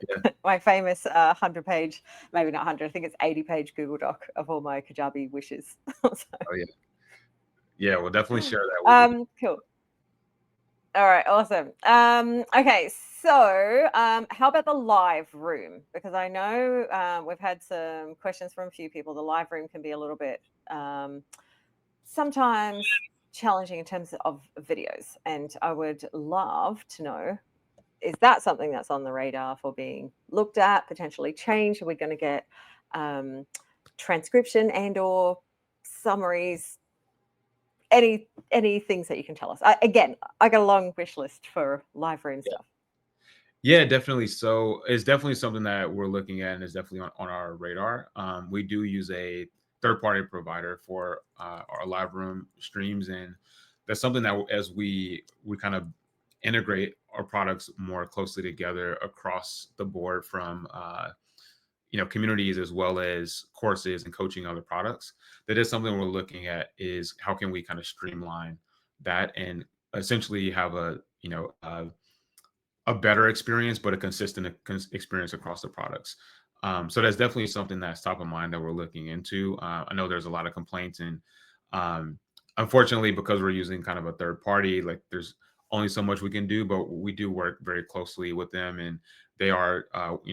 Yeah. My famous 100-page, maybe not 100, I think it's 80-page Google Doc of all my Kajabi wishes. Oh yeah. Yeah, we'll definitely share that with you. Cool. All right, awesome. Okay, so how about the live room? Because I know we've had some questions from a few people. The live room can be a little bit sometimes challenging in terms of videos, and I would love to know, is that something that's on the radar for being looked at, potentially changed? Are we going to get transcription and or summaries? Any things that you can tell us? Again, I got a long wish list for live room stuff. Yeah, definitely. So it's definitely something that we're looking at and is definitely on our radar. We do use a third party provider for our live room streams, and that's something that as we kind of integrate our products more closely together across the board from communities as well as courses and coaching other products. That is something we're looking at is how can we kind of streamline that and essentially have a better experience, but a consistent experience across the products. So that's definitely something that's top of mind that we're looking into. I know there's a lot of complaints, and unfortunately, because we're using kind of a third party, like there's only so much we can do. But we do work very closely with them, and they are,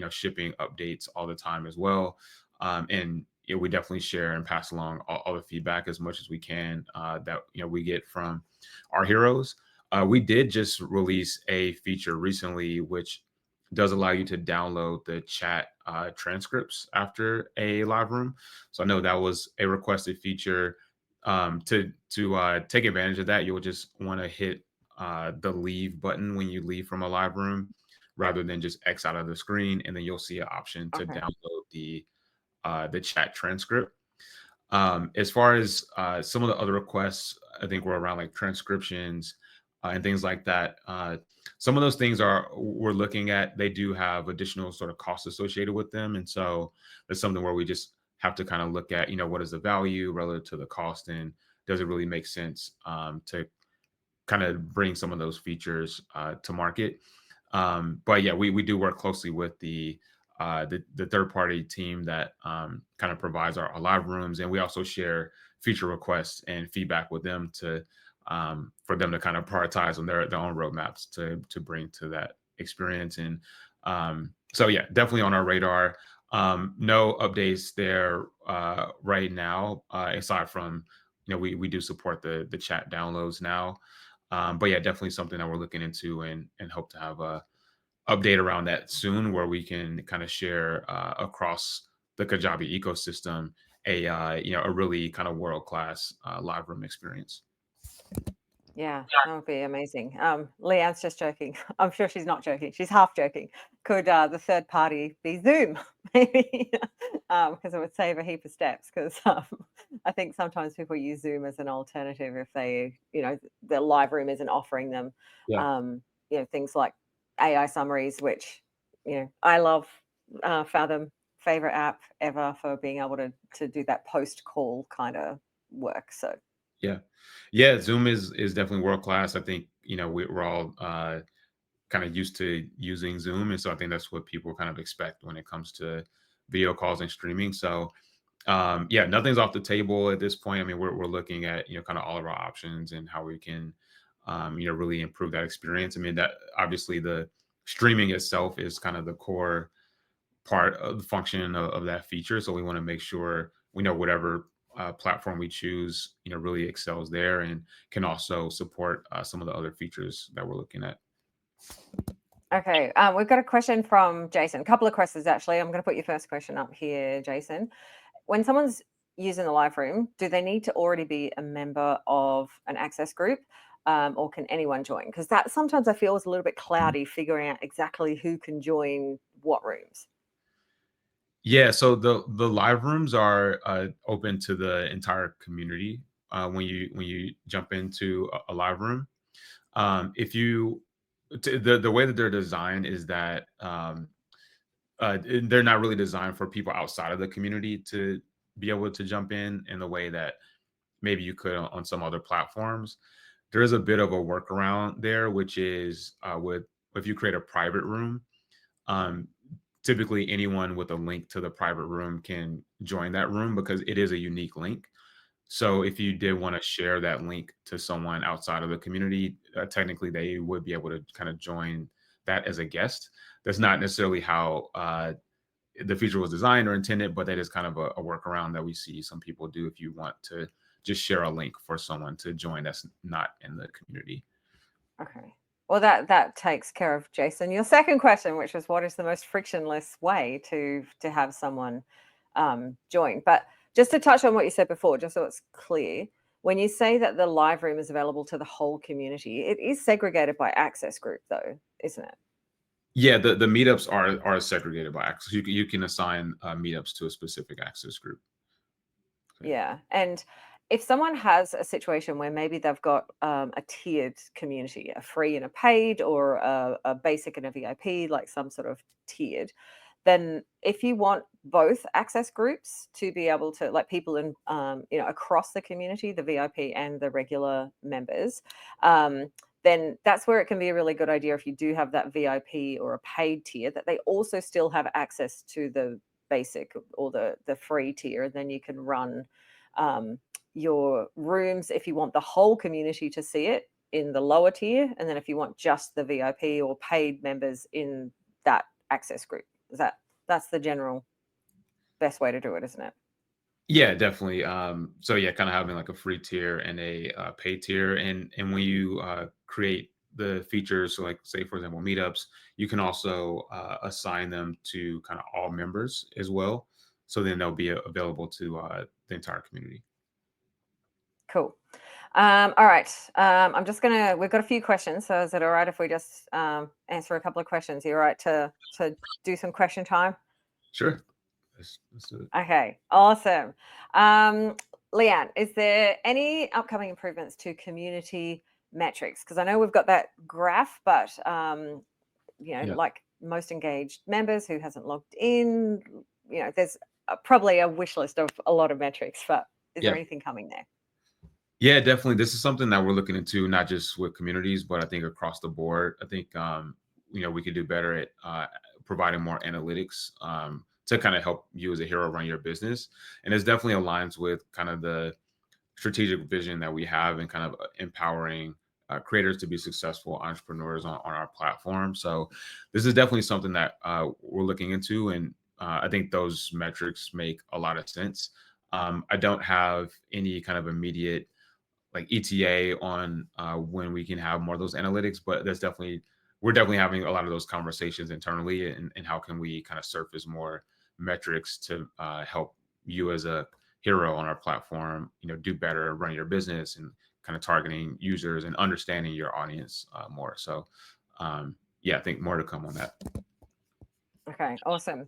shipping updates all the time as well. And we definitely share and pass along all the feedback as much as we can that we get from our heroes. We did just release a feature recently, which does allow you to download the chat transcripts after a live room. So I know that was a requested feature. To take advantage of that, you'll just want to hit the leave button when you leave from a live room, rather than just X out of the screen, and then you'll see an option to Okay. download the chat transcript. As far as some of the other requests, I think were around like transcriptions and things like that. Some of those things are we're looking at. They do have additional sort of costs associated with them, and so that's something where we just have to kind of look at, what is the value relative to the cost, and does it really make sense to kind of bring some of those features to market. But yeah, we do work closely with the third party team that kind of provides our live rooms, and we also share feature requests and feedback with them to for them to kind of prioritize on their own roadmaps to bring to that experience. And so yeah, definitely on our radar. No updates there right now, aside from we do support the chat downloads now. But yeah, definitely something that we're looking into, and hope to have a update around that soon, where we can kind of share across the Kajabi ecosystem a really kind of world class live room experience. Yeah, that would be amazing. Leanne's just joking. I'm sure she's not joking. She's half joking. Could the third party be Zoom? Maybe because it would save a heap of steps. Because I think sometimes people use Zoom as an alternative if they, the live room isn't offering them, Yeah. things like AI summaries, which I love. Fathom, favorite app ever for being able to do that post call kind of work. So Yeah. Yeah, Zoom is definitely world class. I think, we're all kind of used to using Zoom. And so I think that's what people kind of expect when it comes to video calls and streaming. So yeah, nothing's off the table at this point. I mean, we're looking at, kind of all of our options and how we can really improve that experience. I mean, that obviously the streaming itself is kind of the core part of the function of that feature. So we want to make sure we know whatever platform we choose, really excels there, and can also support some of the other features that we're looking at. okay, we've got a question from Jason. A couple of questions actually. I'm going to put your first question up here, Jason. When someone's using the live room, do they need to already be a member of an access group, or can anyone join? Because that sometimes I feel is a little bit cloudy figuring out exactly who can join what rooms. Yeah, so the live rooms are open to the entire community when you jump into a live room. If you the way that they're designed is that they're not really designed for people outside of the community to be able to jump in the way that maybe you could on some other platforms. There is a bit of a workaround there, which is with if you create a private room, um, typically anyone with a link to the private room can join that room because it is a unique link. So if you did want to share that link to someone outside of the community, technically they would be able to kind of join that as a guest. That's not necessarily how the feature was designed or intended, but that is kind of a workaround that we see some people do if you want to just share a link for someone to join that's not in the community. Okay. Well, that takes care of Jason. Your second question, which was what is the most frictionless way to have someone join? But just to touch on what you said before, just so it's clear, when you say that the live room is available to the whole community, it is segregated by access group, though, isn't it? Yeah, the meetups are segregated by access. You can assign meetups to a specific access group. Okay. Yeah. And if someone has a situation where maybe they've got a tiered community, a free and a paid, or a basic and a VIP, like some sort of tiered, then if you want both access groups to be able to, like people in, across the community, the VIP and the regular members, then that's where it can be a really good idea if you do have that VIP or a paid tier that they also still have access to the basic or the free tier, and then you can run um, your rooms if you want the whole community to see it in the lower tier, and then if you want just the VIP or paid members in that access group. That's the general best way to do it, isn't it? Yeah, definitely. So yeah, kind of having like a free tier and a paid tier, and when you create the features, so like say for example meetups, you can also assign them to kind of all members as well, so then they'll be available to the entire community. Cool. All right. We've got a few questions. So is it all right if we just answer a couple of questions? You all right to do some question time? Sure. Let's do it. Okay, awesome. Leanne, is there any upcoming improvements to community metrics? Because I know we've got that graph, but Yeah. like most engaged members who hasn't logged in, there's probably a wish list of a lot of metrics, but is there Yeah. anything coming there? Yeah, definitely. This is something that we're looking into, not just with communities, but I think across the board. I think we could do better at providing more analytics to kind of help you as a hero run your business, and this definitely aligns with kind of the strategic vision that we have and kind of empowering creators to be successful entrepreneurs on our platform. So this is definitely something that we're looking into, and I think those metrics make a lot of sense. I don't have any kind of immediate like ETA on when we can have more of those analytics, but we're definitely having a lot of those conversations internally, and how can we kind of surface more metrics to help you as a hero on our platform, do better, run your business, and kind of targeting users and understanding your audience more. So, yeah, I think more to come on that. Okay, awesome.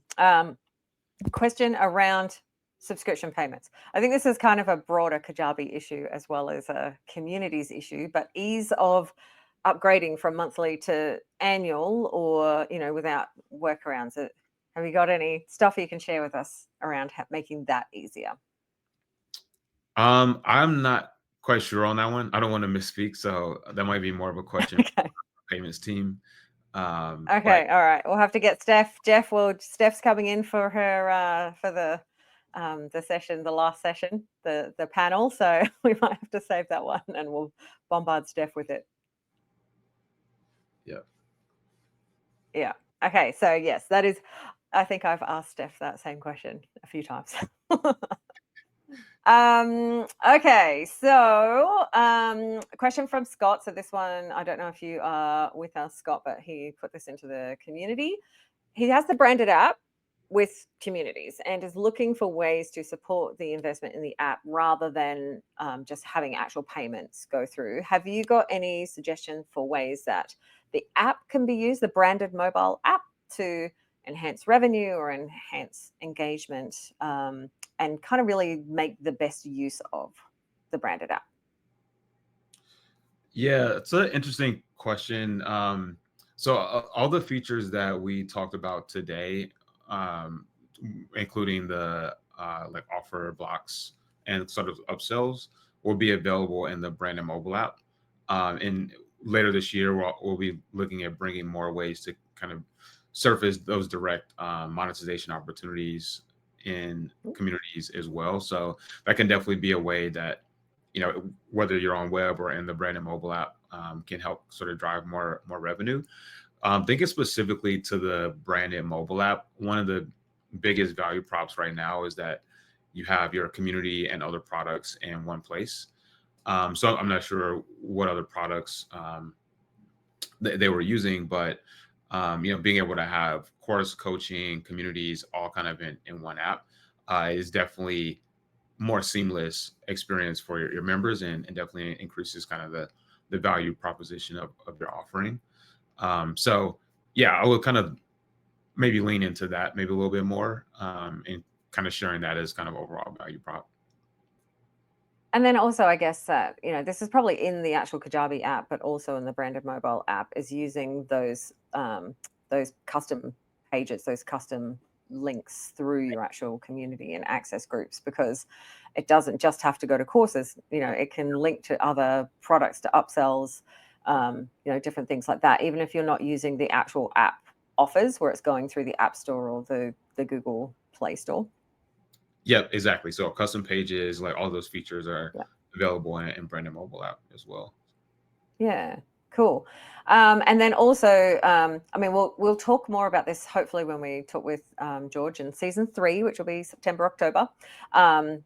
Question around subscription payments. I think this is kind of a broader Kajabi issue as well as a communities issue, but ease of upgrading from monthly to annual or, without workarounds. Have you got any stuff you can share with us around making that easier? I'm not quite sure on that one. I don't want to misspeak, so that might be more of a question for Okay. the payments team. But Okay. All right. We'll have to get Steph. Steph's coming in for her for the session, the last session, the panel. So we might have to save that one, and we'll bombard Steph with it. yeah. Yeah. Okay. So yes, that is. I think I've asked Steph that same question a few times. Okay, so a question from Scott. So this one, I don't know if you are with us, Scott, but he put this into the community. He has the branded app with communities and is looking for ways to support the investment in the app rather than just having actual payments go through. Have you got any suggestions for ways that the app can be used, the branded mobile app, to enhance revenue or enhance engagement, and kind of really make the best use of the branded app? Yeah, it's an interesting question. So all the features that we talked about today, um, including the like offer blocks and sort of upsells, will be available in the branded mobile app. And later this year, we'll be looking at bringing more ways to kind of surface those direct monetization opportunities in communities as well. So that can definitely be a way that whether you're on web or in the branded mobile app, can help sort of drive more revenue. Thinking specifically to the branded mobile app, one of the biggest value props right now is that you have your community and other products in one place. So I'm not sure what other products they were using, but being able to have course coaching communities all kind of in one app is definitely more seamless experience for your members, and definitely increases kind of the value proposition of your offering. So yeah, I would kind of maybe lean into that maybe a little bit more, and kind of sharing that as kind of overall value prop. And then also, I guess that this is probably in the actual Kajabi app, but also in the branded mobile app, is using those custom pages, those custom links through your actual community and access groups, because it doesn't just have to go to courses. It can link to other products, to upsells, different things like that. Even if you're not using the actual app offers, where it's going through the App Store or the Google Play Store. Yep, exactly. So custom pages, like all those features are Yeah. available in branded mobile app as well. Yeah, Cool. And then also, I mean, we'll talk more about this hopefully when we talk with George in season 3, which will be September, October.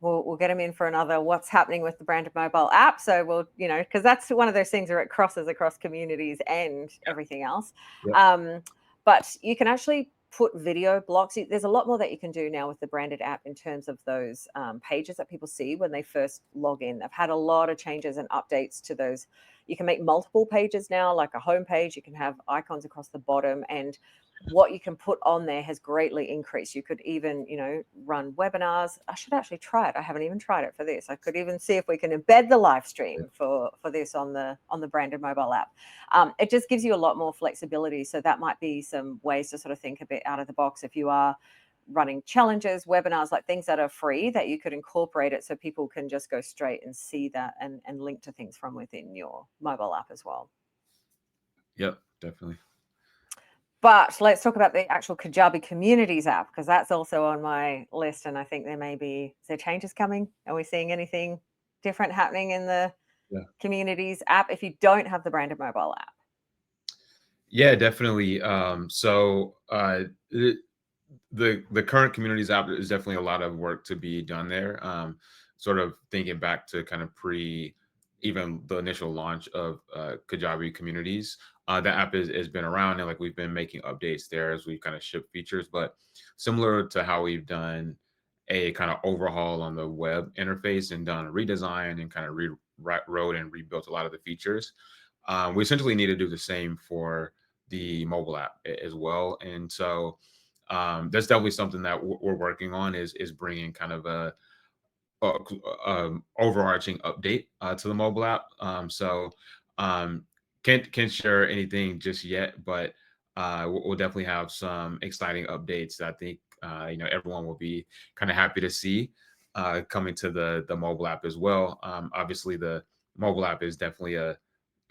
We'll get him in for another what's happening with the branded mobile app. So we'll, because that's one of those things where it crosses across communities and everything else. Yep. But you can actually put video blocks. There's a lot more that you can do now with the branded app in terms of those pages that people see when they first log in. They've had a lot of changes and updates to those. You can make multiple pages now, like a home page. You can have icons across the bottom, and what you can put on there has greatly increased. You could even, run webinars. I should actually try it. I haven't even tried it for this. I could even see if we can embed the live stream for this on the branded mobile app. It just gives you a lot more flexibility. So that might be some ways to sort of think a bit out of the box if you are running challenges, webinars, like things that are free, that you could incorporate it so people can just go straight and see that and link to things from within your mobile app as well. Yep, definitely. But let's talk about the actual Kajabi Communities app, because that's also on my list. And I think is there changes coming? Are we seeing anything different happening in the Communities app if you don't have the branded mobile app? Yeah, definitely. So the current Communities app is definitely a lot of work to be done there. Sort of thinking back to kind of even the initial launch of Kajabi Communities. The app has been around, and like we've been making updates there as we kind of ship features. But similar to how we've done a kind of overhaul on the web interface and done a redesign and kind of rewrote and rebuilt a lot of the features, we essentially need to do the same for the mobile app as well. And so that's definitely something that we're working on, is bringing kind of a overarching update to the mobile app. So can't share anything just yet, but we'll definitely have some exciting updates that I think everyone will be kind of happy to see coming to the mobile app as well. Obviously, the mobile app is definitely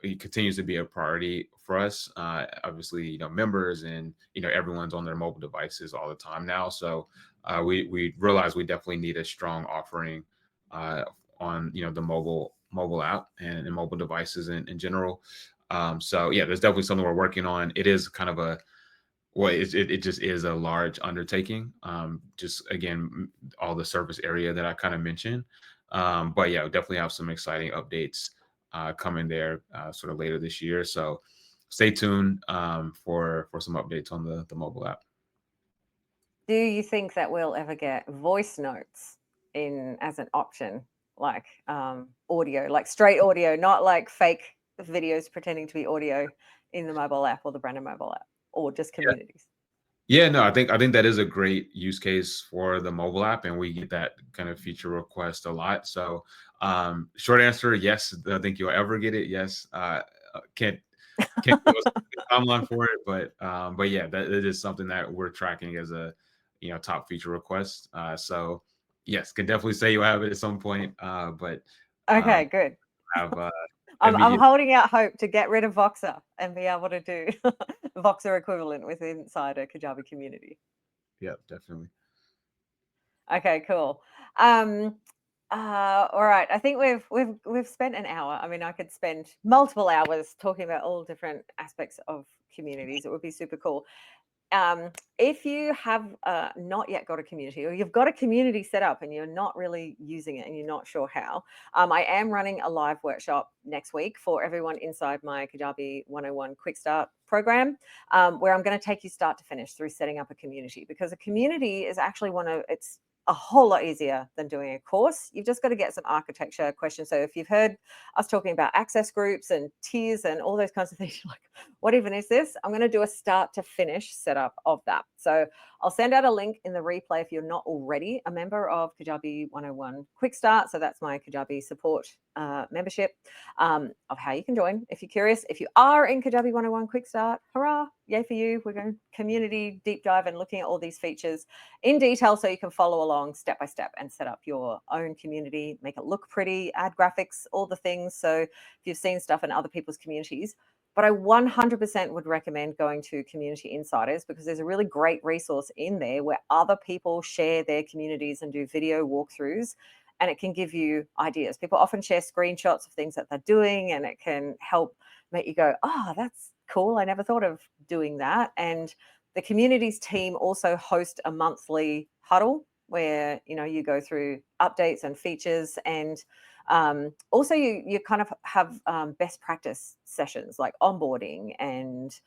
it continues to be a priority for us. Obviously, members and everyone's on their mobile devices all the time now. So we realize we definitely need a strong offering on the mobile app and mobile devices in general. So yeah, there's definitely something we're working on. It is kind of it just is a large undertaking. Just again, all the surface area that I kind of mentioned. But yeah, definitely have some exciting updates coming there sort of later this year. So stay tuned for some updates on the mobile app. Do you think that we'll ever get voice notes in as an option, like audio, like straight audio, not like fake videos pretending to be audio in the mobile app or the branded mobile app, or just communities? Yeah, no, I think that is a great use case for the mobile app, and we get that kind of feature request a lot. So, short answer, yes. I think you'll ever get it. Yes, can't give us a timeline for it, but yeah, that it is something that we're tracking as a top feature request. So yes, can definitely say you'll have it at some point. But Okay, good. have I'm holding out hope to get rid of Voxer and be able to do Voxer equivalent with inside a Kajabi community. Yeah, definitely. Okay, cool. All right. I think we've spent an hour. I mean, I could spend multiple hours talking about all different aspects of communities. It would be super cool. If you have not yet got a community, or you've got a community set up and you're not really using it and you're not sure how, I am running a live workshop next week for everyone inside my Kajabi 101 Quick Start program, where I'm going to take you start to finish through setting up a community, because a community is actually it's a whole lot easier than doing a course. You've just got to get some architecture questions. So if you've heard us talking about access groups and tiers and all those kinds of things, you're like, what even is this? I'm going to do a start to finish setup of that. So I'll send out a link in the replay if you're not already a member of Kajabi 101 Quick Start. So that's my Kajabi support membership, of how you can join if you're curious. If you are in Kajabi 101 Quick Start, hurrah, yay for you. We're going community deep dive and looking at all these features in detail so you can follow along step by step and set up your own community, make it look pretty, add graphics, all the things. So if you've seen stuff in other people's communities, but I 100% would recommend going to Community Insiders, because there's a really great resource in there where other people share their communities and do video walkthroughs, and it can give you ideas. People often share screenshots of things that they're doing, and it can help make you go, oh, that's cool. I never thought of doing that. And the communities team also host a monthly huddle where, you know, you go through updates and features, and also you kind of have best practice sessions like onboarding and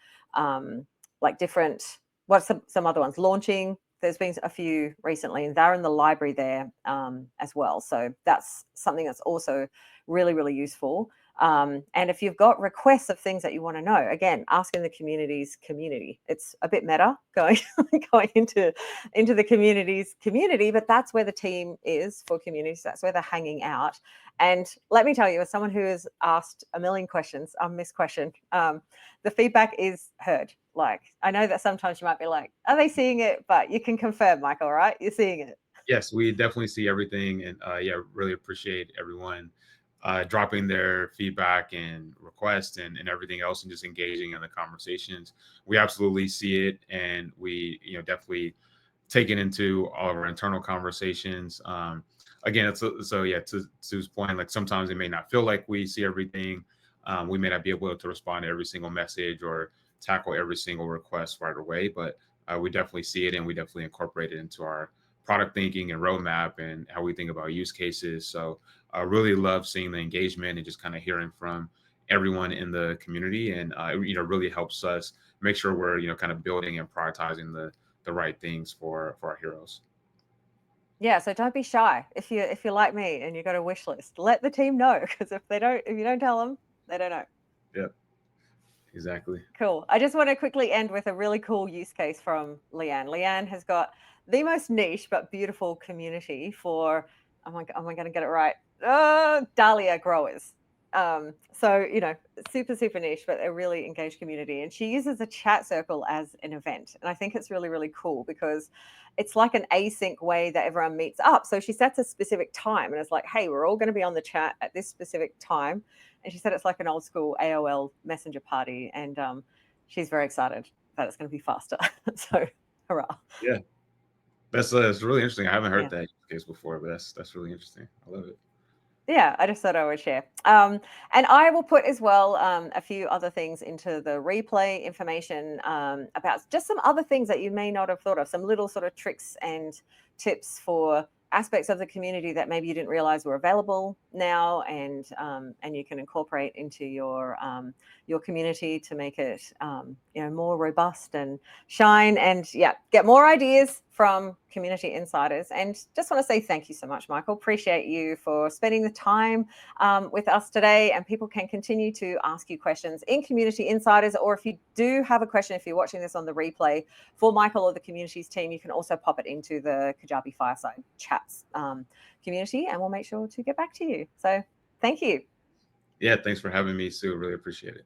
like different, what's some other ones, launching. There's been a few recently, and they're in the library there as well. So that's something that's also really, really useful. And if you've got requests of things that you want to know, again, asking the community's community. It's a bit meta going into the community's community, but that's where the team is for communities. That's where they're hanging out. And let me tell you, as someone who has asked a million questions, missed question, the feedback is heard. Like, I know that sometimes you might be like, are they seeing it? But you can confirm, Michael, right? You're seeing it. Yes, we definitely see everything, and yeah, really appreciate everyone dropping their feedback and requests and everything else, and just engaging in the conversations. We absolutely see it, and we, you know, definitely take it into all of our internal conversations. Again, so yeah, to Sue's point, like sometimes it may not feel like we see everything. We may not be able to respond to every single message or tackle every single request right away, but we definitely see it, and we definitely incorporate it into our product thinking and roadmap and how we think about use cases. So I really love seeing the engagement and just kind of hearing from everyone in the community, and you know, really helps us make sure we're, you know, kind of building and prioritizing the right things for our heroes. Yeah, so don't be shy. If you're like me and you've got a wish list, let the team know, because if you don't tell them, they don't know. Yep, exactly. Cool. I just want to quickly end with a really cool use case from Leanne. Leanne has got the most niche but beautiful community for, am I going to get it right? Dahlia growers. So, you know, super, super niche, but a really engaged community. And she uses a chat circle as an event. And I think it's really, really cool because it's like an async way that everyone meets up. So she sets a specific time and it's like, hey, we're all going to be on the chat at this specific time. And she said it's like an old school AOL messenger party. And she's very excited that it's going to be faster. So, hurrah. Yeah, that's really interesting. I haven't heard Yeah. that use case before, but that's really interesting. I love it. Yeah, I just thought I would share. And I will put as well a few other things into the replay information about just some other things that you may not have thought of, some little sort of tricks and tips for aspects of the community that maybe you didn't realize were available now, and you can incorporate into your community to make it you know, more robust and shine, and yeah, get more ideas from community insiders. And just want to say thank you so much, Michael. Appreciate you for spending the time with us today. And people can continue to ask you questions in Community Insiders, or if you do have a question, if you're watching this on the replay for Michael or the communities team, you can also pop it into the Kajabi Fireside Chats community, and we'll make sure to get back to you. So thank you. Yeah, thanks for having me, Sue. Really appreciate it.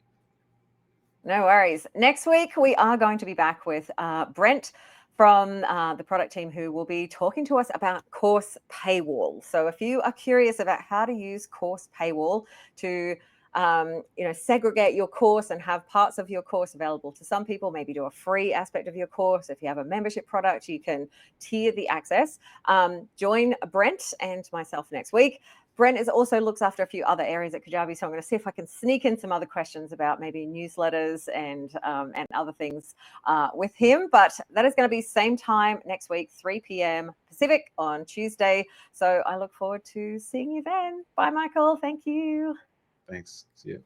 No worries. Next week, we are going to be back with Brent from the product team, who will be talking to us about course paywall. So if you are curious about how to use course paywall to you know, segregate your course and have parts of your course available to some people, maybe do a free aspect of your course. If you have a membership product, you can tier the access. Join Brent and myself next week. Brent also looks after a few other areas at Kajabi, so I'm going to see if I can sneak in some other questions about maybe newsletters and other things with him. But that is going to be same time next week, 3 p.m. Pacific on Tuesday. So I look forward to seeing you then. Bye, Michael. Thank you. Thanks. See you.